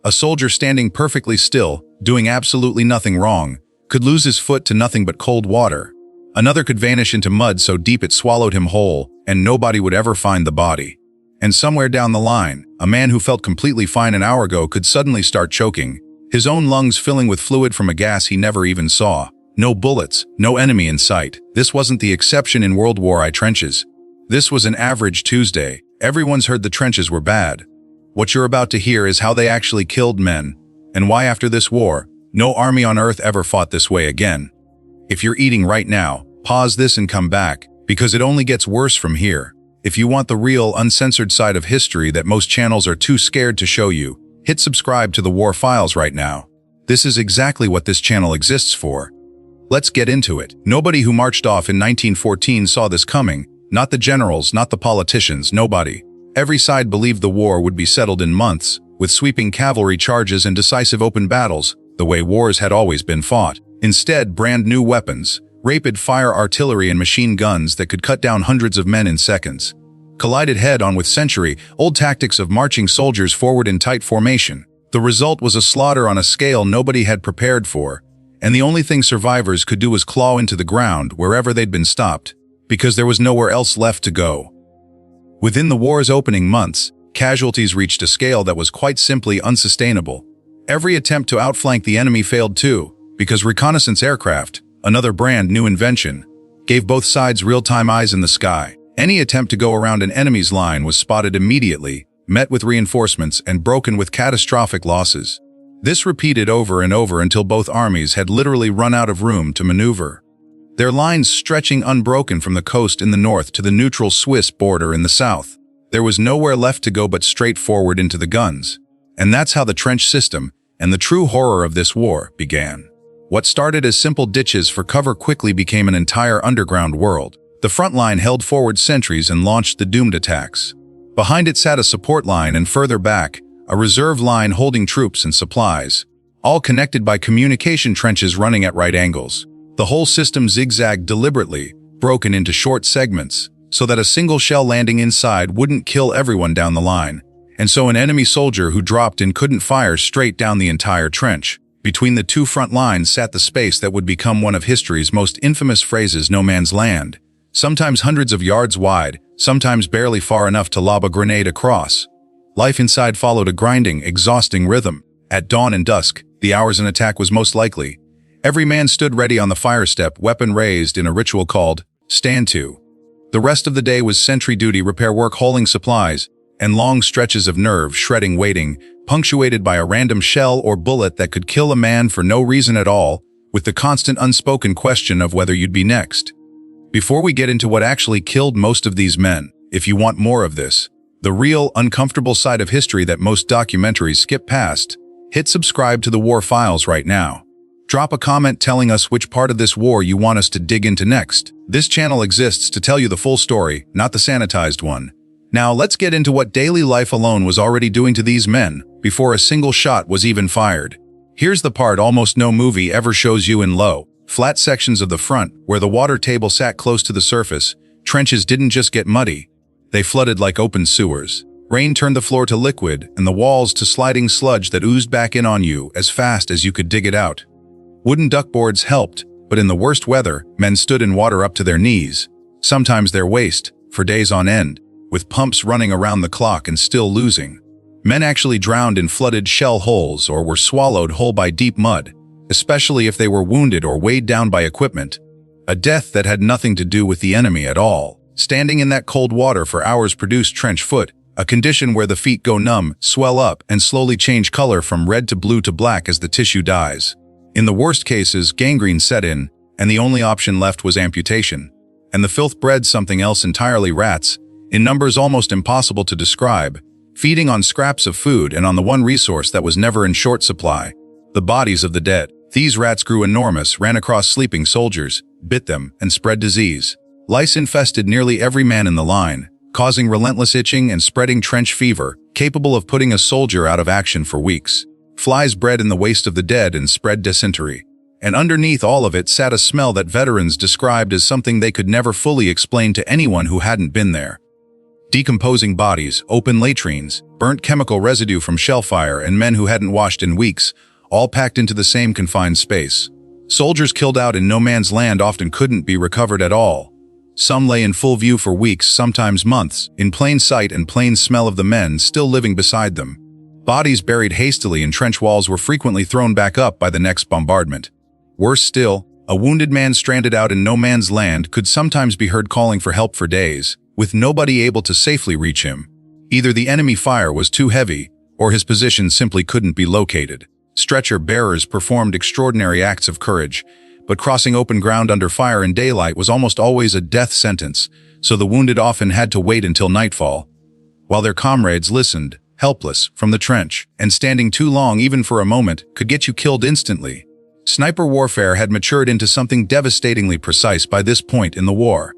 A soldier standing perfectly still, doing absolutely nothing wrong, could lose his foot to nothing but cold water. Another could vanish into mud so deep it swallowed him whole, and nobody would ever find the body. And somewhere down the line, a man who felt completely fine an hour ago could suddenly start choking, his own lungs filling with fluid from a gas he never even saw. No bullets, no enemy in sight. This wasn't the exception in World War I trenches. This was an average Tuesday. Everyone's heard the trenches were bad. What you're about to hear is how they actually killed men, and why after this war, no army on earth ever fought this way again. If you're eating right now, pause this and come back, because it only gets worse from here. If you want the real, uncensored side of history that most channels are too scared to show you, hit subscribe to the War Files right now. This is exactly what this channel exists for. Let's get into it. Nobody who marched off in 1914 saw this coming. Not the generals, not the politicians, nobody. Every side believed the war would be settled in months, with sweeping cavalry charges and decisive open battles, the way wars had always been fought. Instead, brand new weapons, rapid-fire artillery and machine guns that could cut down hundreds of men in seconds, collided head-on with century-old tactics of marching soldiers forward in tight formation. The result was a slaughter on a scale nobody had prepared for, and the only thing survivors could do was claw into the ground wherever they'd been stopped, because there was nowhere else left to go. Within the war's opening months, casualties reached a scale that was quite simply unsustainable. Every attempt to outflank the enemy failed too, because reconnaissance aircraft, another brand new invention, gave both sides real-time eyes in the sky. Any attempt to go around an enemy's line was spotted immediately, met with reinforcements, and broken with catastrophic losses. This repeated over and over until both armies had literally run out of room to maneuver. Their lines stretching unbroken from the coast in the north to the neutral Swiss border in the south. There was nowhere left to go but straight forward into the guns. And that's how the trench system, and the true horror of this war, began. What started as simple ditches for cover quickly became an entire underground world. The front line held forward sentries and launched the doomed attacks. Behind it sat a support line, and further back, a reserve line holding troops and supplies, all connected by communication trenches running at right angles. The whole system zigzagged deliberately, broken into short segments, so that a single shell landing inside wouldn't kill everyone down the line, and so an enemy soldier who dropped in couldn't fire straight down the entire trench. Between the two front lines sat the space that would become one of history's most infamous phrases, no man's land, sometimes hundreds of yards wide, sometimes barely far enough to lob a grenade across. Life inside followed a grinding, exhausting rhythm. At dawn and dusk, the hours an attack was most likely, every man stood ready on the fire step, weapon raised in a ritual called stand to. The rest of the day was sentry duty, repair work, hauling supplies, and long stretches of nerve-shredding waiting, punctuated by a random shell or bullet that could kill a man for no reason at all, with the constant unspoken question of whether you'd be next. Before we get into what actually killed most of these men, if you want more of this, the real, uncomfortable side of history that most documentaries skip past, hit subscribe to the War Files right now. Drop a comment telling us which part of this war you want us to dig into next. This channel exists to tell you the full story, not the sanitized one. Now let's get into what daily life alone was already doing to these men, before a single shot was even fired. Here's the part almost no movie ever shows you in low, flat sections of the front, where the water table sat close to the surface. Trenches didn't just get muddy, they flooded like open sewers. Rain turned the floor to liquid, and the walls to sliding sludge that oozed back in on you as fast as you could dig it out. Wooden duckboards helped, but in the worst weather, men stood in water up to their knees, sometimes their waist, for days on end, with pumps running around the clock and still losing. Men actually drowned in flooded shell holes or were swallowed whole by deep mud, especially if they were wounded or weighed down by equipment. A death that had nothing to do with the enemy at all. Standing in that cold water for hours produced trench foot, a condition where the feet go numb, swell up, and slowly change color from red to blue to black as the tissue dies. In the worst cases, gangrene set in, and the only option left was amputation. And the filth bred something else entirely: rats, in numbers almost impossible to describe, feeding on scraps of food and on the one resource that was never in short supply: the bodies of the dead. These rats grew enormous, ran across sleeping soldiers, bit them, and spread disease. Lice infested nearly every man in the line, causing relentless itching and spreading trench fever, capable of putting a soldier out of action for weeks. Flies bred in the waste of the dead and spread dysentery. And underneath all of it sat a smell that veterans described as something they could never fully explain to anyone who hadn't been there. Decomposing bodies, open latrines, burnt chemical residue from shell fire, and men who hadn't washed in weeks, all packed into the same confined space. Soldiers killed out in no man's land often couldn't be recovered at all. Some lay in full view for weeks, sometimes months, in plain sight and plain smell of the men still living beside them. Bodies buried hastily in trench walls were frequently thrown back up by the next bombardment. Worse still, a wounded man stranded out in no man's land could sometimes be heard calling for help for days, with nobody able to safely reach him. Either the enemy fire was too heavy, or his position simply couldn't be located. Stretcher bearers performed extraordinary acts of courage, but crossing open ground under fire in daylight was almost always a death sentence, so the wounded often had to wait until nightfall, while their comrades listened, helpless, from the trench, and standing too long even for a moment could get you killed instantly. Sniper warfare had matured into something devastatingly precise by this point in the war.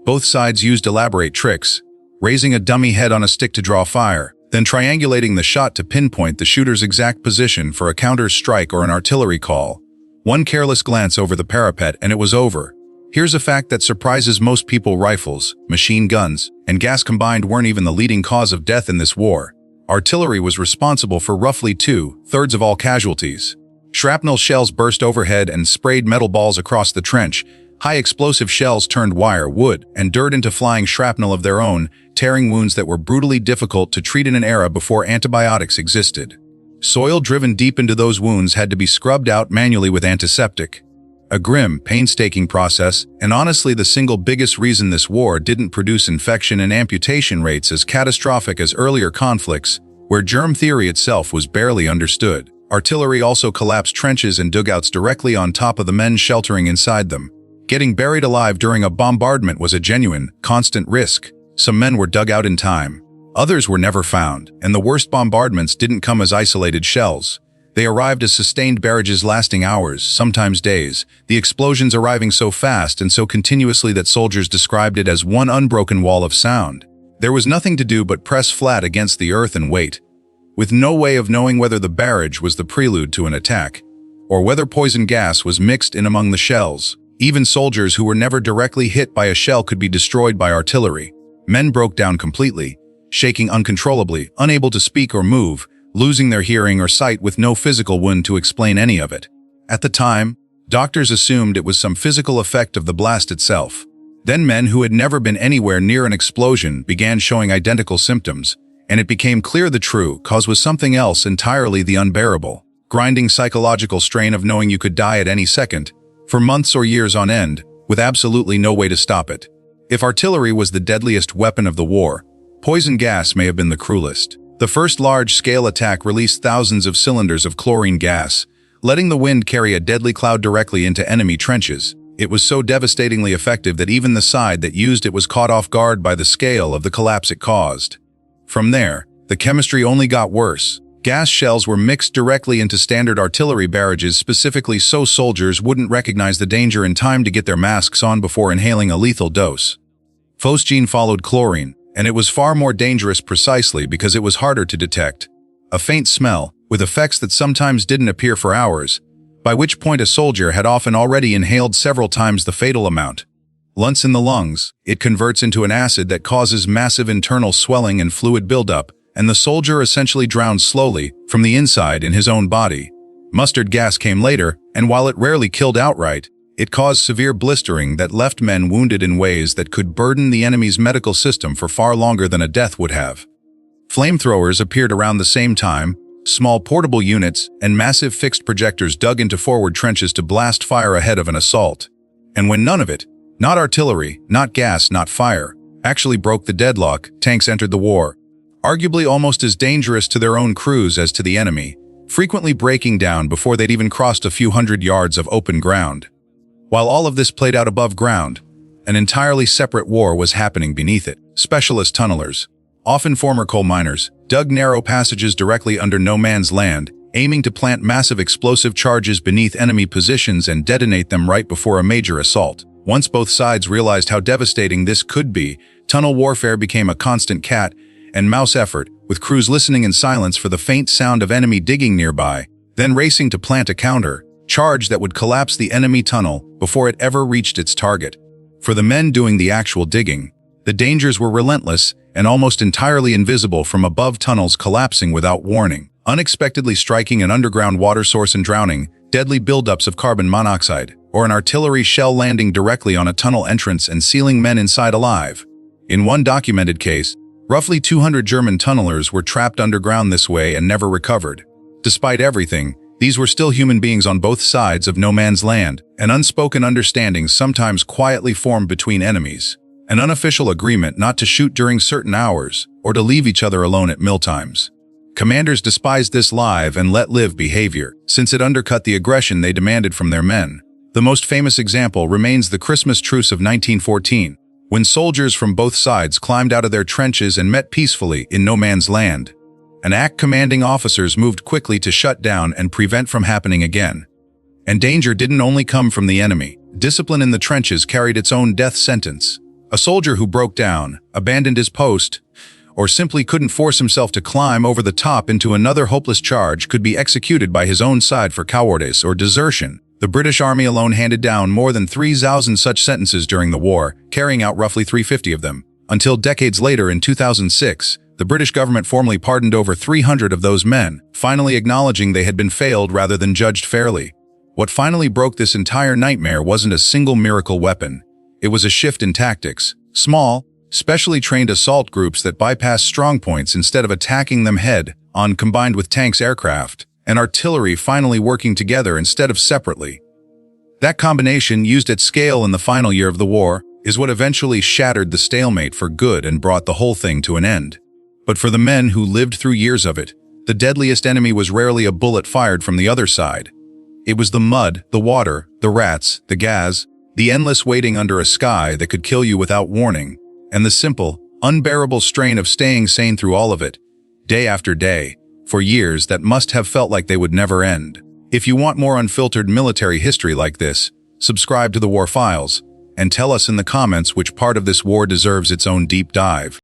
Both sides used elaborate tricks, raising a dummy head on a stick to draw fire, then triangulating the shot to pinpoint the shooter's exact position for a counter-strike or an artillery call. One careless glance over the parapet and it was over. Here's a fact that surprises most people: rifles, machine guns, and gas combined weren't even the leading cause of death in this war. Artillery was responsible for roughly 2/3 of all casualties. Shrapnel shells burst overhead and sprayed metal balls across the trench. High explosive shells turned wire, wood, and dirt into flying shrapnel of their own, tearing wounds that were brutally difficult to treat in an era before antibiotics existed. Soil driven deep into those wounds had to be scrubbed out manually with antiseptic. A grim, painstaking process, and honestly the single biggest reason this war didn't produce infection and amputation rates as catastrophic as earlier conflicts, where germ theory itself was barely understood. Artillery also collapsed trenches and dugouts directly on top of the men sheltering inside them. Getting buried alive during a bombardment was a genuine, constant risk. Some men were dug out in time. Others were never found, and the worst bombardments didn't come as isolated shells. They arrived as sustained barrages lasting hours, sometimes days, the explosions arriving so fast and so continuously that soldiers described it as one unbroken wall of sound. There was nothing to do but press flat against the earth and wait, with no way of knowing whether the barrage was the prelude to an attack, or whether poison gas was mixed in among the shells. Even soldiers who were never directly hit by a shell could be destroyed by artillery. Men broke down completely, shaking uncontrollably, unable to speak or move, losing their hearing or sight with no physical wound to explain any of it. At the time, doctors assumed it was some physical effect of the blast itself. Then men who had never been anywhere near an explosion began showing identical symptoms, and it became clear the true cause was something else entirely: the unbearable, grinding psychological strain of knowing you could die at any second, for months or years on end, with absolutely no way to stop it. If artillery was the deadliest weapon of the war, poison gas may have been the cruelest. The first large-scale attack released thousands of cylinders of chlorine gas, letting the wind carry a deadly cloud directly into enemy trenches. It was so devastatingly effective that even the side that used it was caught off guard by the scale of the collapse it caused. From there, the chemistry only got worse. Gas shells were mixed directly into standard artillery barrages specifically so soldiers wouldn't recognize the danger in time to get their masks on before inhaling a lethal dose. Phosgene followed chlorine, and it was far more dangerous precisely because it was harder to detect. A faint smell, with effects that sometimes didn't appear for hours, by which point a soldier had often already inhaled several times the fatal amount. Once in the lungs, it converts into an acid that causes massive internal swelling and fluid buildup, and the soldier essentially drowns slowly, from the inside in his own body. Mustard gas came later, and while it rarely killed outright, it caused severe blistering that left men wounded in ways that could burden the enemy's medical system for far longer than a death would have. Flamethrowers appeared around the same time, small portable units and massive fixed projectors dug into forward trenches to blast fire ahead of an assault. And when none of it, not artillery, not gas, not fire, actually broke the deadlock, tanks entered the war, arguably almost as dangerous to their own crews as to the enemy, frequently breaking down before they'd even crossed a few hundred yards of open ground. While all of this played out above ground, an entirely separate war was happening beneath it. Specialist tunnelers, often former coal miners, dug narrow passages directly under no man's land, aiming to plant massive explosive charges beneath enemy positions and detonate them right before a major assault. Once both sides realized how devastating this could be, tunnel warfare became a constant cat and mouse effort, with crews listening in silence for the faint sound of enemy digging nearby, then racing to plant a counter charge that would collapse the enemy tunnel before it ever reached its target. For the men doing the actual digging, The dangers were relentless and almost entirely invisible, from above tunnels collapsing without warning, unexpectedly striking an underground water source and drowning, deadly buildups of carbon monoxide, or an artillery shell landing directly on a tunnel entrance and sealing men inside alive. In one documented case, roughly 200 German tunnelers were trapped underground this way and never recovered. Despite everything, these were still human beings on both sides of no man's land, and unspoken understandings sometimes quietly formed between enemies. An unofficial agreement not to shoot during certain hours, or to leave each other alone at mealtimes. Commanders despised this live and let live behavior, since it undercut the aggression they demanded from their men. The most famous example remains the Christmas truce of 1914, when soldiers from both sides climbed out of their trenches and met peacefully in no man's land. An act commanding officers moved quickly to shut down and prevent from happening again. And danger didn't only come from the enemy. Discipline in the trenches carried its own death sentence. A soldier who broke down, abandoned his post, or simply couldn't force himself to climb over the top into another hopeless charge could be executed by his own side for cowardice or desertion. The British Army alone handed down more than 3,000 such sentences during the war, carrying out roughly 350 of them. Until decades later, in 2006, the British government formally pardoned over 300 of those men, finally acknowledging they had been failed rather than judged fairly. What finally broke this entire nightmare wasn't a single miracle weapon. It was a shift in tactics. Small, specially trained assault groups that bypassed strongpoints instead of attacking them head-on, combined with tanks, aircraft, and artillery finally working together instead of separately. That combination, used at scale in the final year of the war, is what eventually shattered the stalemate for good and brought the whole thing to an end. But for the men who lived through years of it, the deadliest enemy was rarely a bullet fired from the other side. It was the mud, the water, the rats, the gas, the endless waiting under a sky that could kill you without warning, and the simple, unbearable strain of staying sane through all of it, day after day, for years that must have felt like they would never end. If you want more unfiltered military history like this, subscribe to the War Files, and tell us in the comments which part of this war deserves its own deep dive.